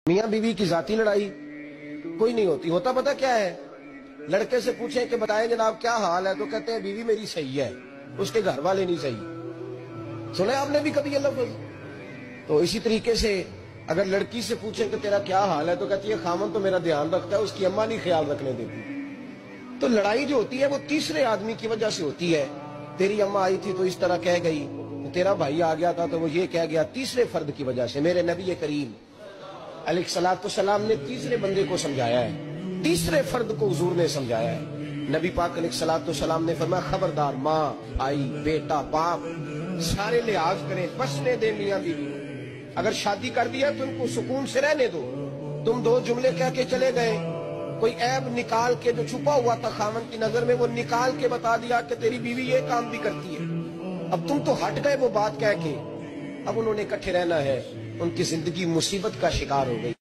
میاں بیوی کی ذاتی لڑائی کوئی نہیں ہوتی. ہوتا پتہ کیا ہے؟ لڑکے سے پوچھیں کہ بتائیں جناب کیا حال ہے تو کہتے ہیں بیوی میری صحیح ہے، اس کے گھر والے نہیں صحیح. سنے آپ نے بھی کبھی یہ لفظ؟ تو اسی طریقے سے اگر لڑکی سے پوچھیں کہ تیرا کیا حال ہے تو کہتی ہے خامن تو میرا دھیان رکھتا ہے، اس کی اماں نہیں خیال رکھنے دیتی. تو لڑائی جو ہوتی ہے وہ تیسرے آدمی کی وجہ سے ہوتی ہے. تیری اماں آئی تھی تو اس طرح کہہ گئی، تیرا بھائی آ گیا تھا تو وہ یہ کہہ گیا، تیسرے فرد کی وجہ سے. میرے نبی کریم علیہ السلام نے تیسرے بندے کو سمجھایا ہے، تیسرے فرد کو حضور نے سمجھایا ہے. نبی پاک علیہ السلام نے فرمایا خبردار، ماں آئی، بیٹا، باپ، سارے لحاظ کریں، بسنے دیں میاں بیوی. اگر شادی کر دیا تو ان کو سکون سے رہنے دو. تم دو جملے کہہ کے چلے گئے، کوئی عیب نکال کے جو چھپا ہوا تھا خامن کی نظر میں وہ نکال کے بتا دیا کہ تیری بیوی یہ کام بھی کرتی ہے. اب تم تو ہٹ گئے وہ بات کہہ کے، اب انہوں نے اکٹھے رہنا ہے، ان کی زندگی مصیبت کا شکار ہو گئی.